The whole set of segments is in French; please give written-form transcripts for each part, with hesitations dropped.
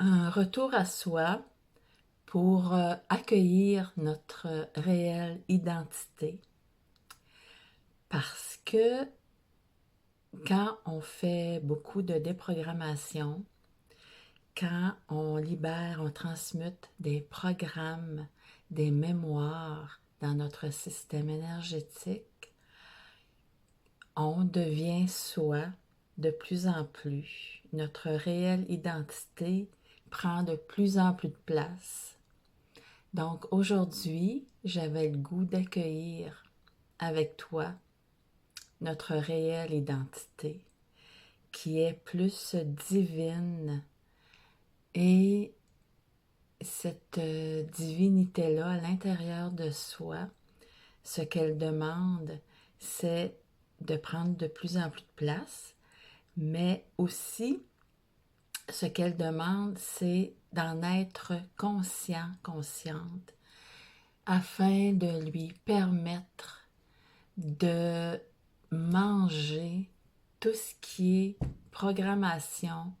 un retour à soi pour accueillir notre réelle identité. Parce que quand on fait beaucoup de déprogrammation, quand on libère, on transmute des programmes, des mémoires dans notre système énergétique, on devient soi de plus en plus. Notre réelle identité prend de plus en plus de place. Donc aujourd'hui, j'avais le goût d'accueillir avec toi notre réelle identité qui est plus divine. Et cette divinité-là à l'intérieur de soi, ce qu'elle demande, c'est de prendre de plus en plus de place, mais aussi ce qu'elle demande, c'est d'en être conscient, consciente, afin de lui permettre de manger tout ce qui est programmation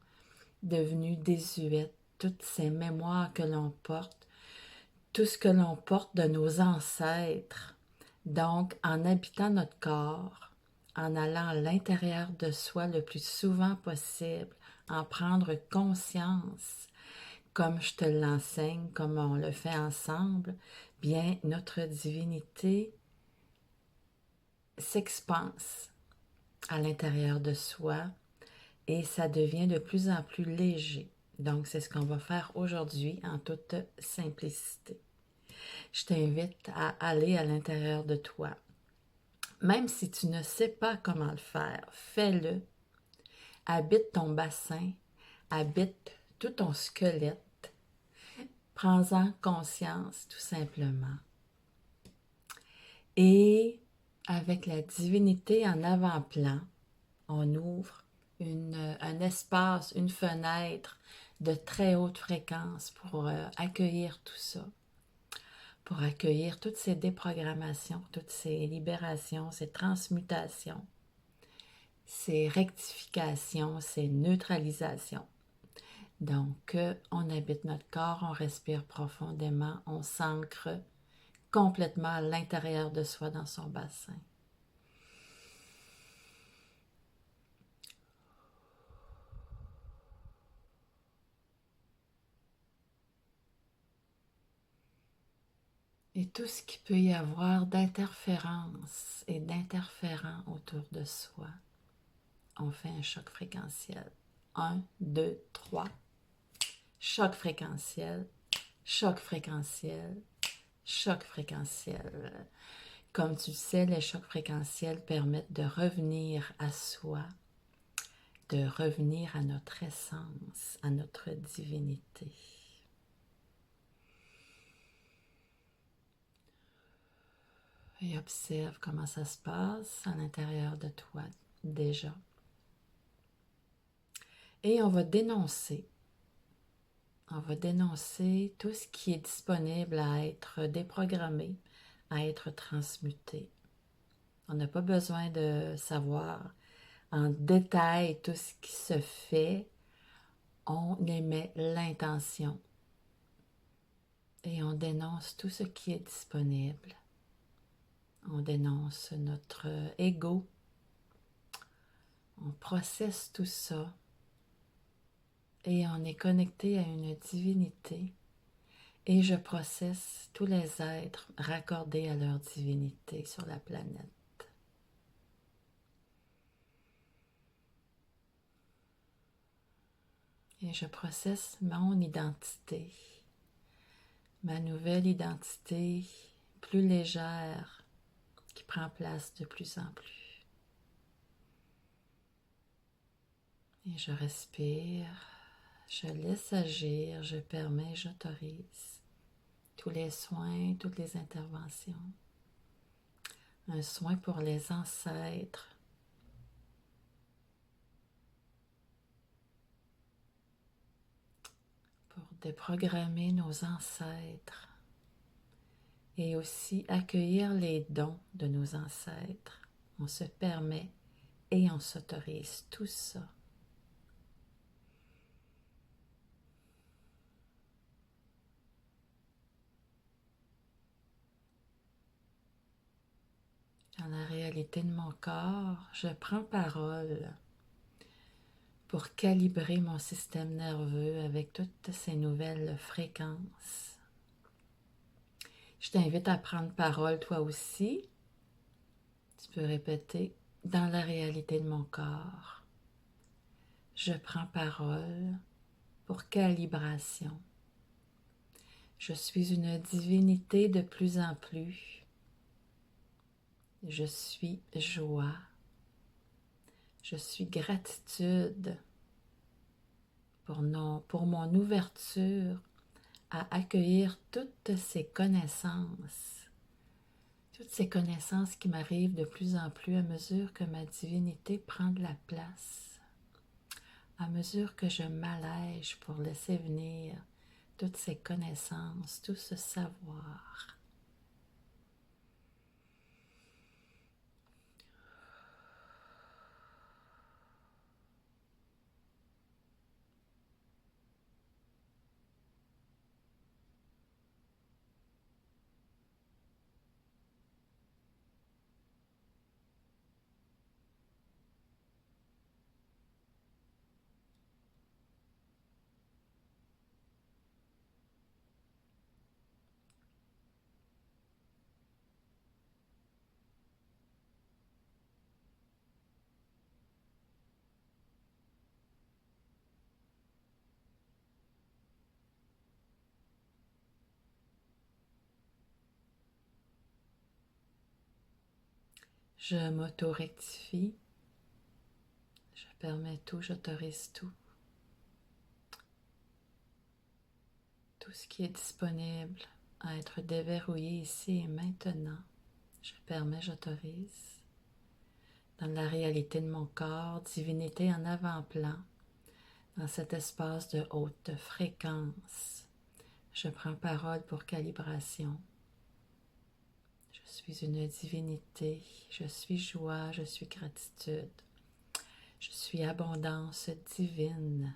devenue désuète, toutes ces mémoires que l'on porte, tout ce que l'on porte de nos ancêtres. Donc, en habitant notre corps, en allant à l'intérieur de soi le plus souvent possible, en prendre conscience, comme je te l'enseigne, comme on le fait ensemble, bien, notre divinité s'expanse à l'intérieur de soi et ça devient de plus en plus léger. Donc, c'est ce qu'on va faire aujourd'hui en toute simplicité. Je t'invite à aller à l'intérieur de toi. Même si tu ne sais pas comment le faire, fais-le. Habite ton bassin, habite tout ton squelette. Prends-en conscience, tout simplement. Et avec la divinité en avant-plan, on ouvre un espace, une fenêtre de très haute fréquence pour accueillir tout ça, pour accueillir toutes ces déprogrammations, toutes ces libérations, ces transmutations, ces rectifications, ces neutralisations. Donc, on habite notre corps, on respire profondément, on s'ancre complètement à l'intérieur de soi dans son bassin. Et tout ce qu'il peut y avoir d'interférence et d'interférent autour de soi, on fait un choc fréquentiel. 1, 2, 3. Choc fréquentiel, choc fréquentiel, choc fréquentiel. Comme tu le sais, les chocs fréquentiels permettent de revenir à soi, de revenir à notre essence, à notre divinité. Et observe comment ça se passe à l'intérieur de toi déjà. Et on va dénoncer tout ce qui est disponible à être déprogrammé, à être transmuté. On n'a pas besoin de savoir en détail tout ce qui se fait. On émet l'intention et on dénonce tout ce qui est disponible. On dénonce notre ego. On processe tout ça et on est connecté à une divinité. Et je processe tous les êtres raccordés à leur divinité sur la planète. Et je processe mon identité, ma nouvelle identité plus légère qui prend place de plus en plus. Et je respire, je laisse agir, je permets, j'autorise tous les soins, toutes les interventions. Un soin pour les ancêtres, pour déprogrammer nos ancêtres et aussi accueillir les dons de nos ancêtres. On se permet et on s'autorise tout ça. la réalité de mon corps, je prends parole pour calibrer mon système nerveux avec toutes ces nouvelles fréquences. Je t'invite à prendre parole toi aussi. Tu peux répéter dans la réalité de mon corps. Je prends parole pour calibration. Je suis une divinité de plus en plus. Je suis joie. Je suis gratitude pour mon ouverture à accueillir toutes ces connaissances qui m'arrivent de plus en plus à mesure que ma divinité prend de la place, à mesure que je m'allège pour laisser venir toutes ces connaissances, tout ce savoir. Je m'auto-rectifie, je permets tout, j'autorise tout. Tout ce qui est disponible à être déverrouillé ici et maintenant, je permets, j'autorise. Dans la réalité de mon corps, divinité en avant-plan, dans cet espace de haute fréquence, je prends parole pour calibration. Je suis une divinité, je suis joie, je suis gratitude, je suis abondance divine.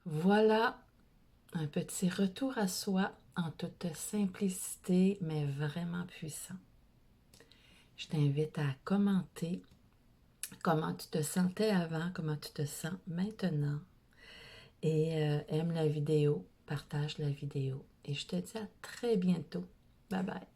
Voilà un petit retour à soi en toute simplicité, mais vraiment puissant. Je t'invite à commenter comment tu te sentais avant, comment tu te sens maintenant. Et aime la vidéo, partage la vidéo. Et je te dis à très bientôt. Bye bye.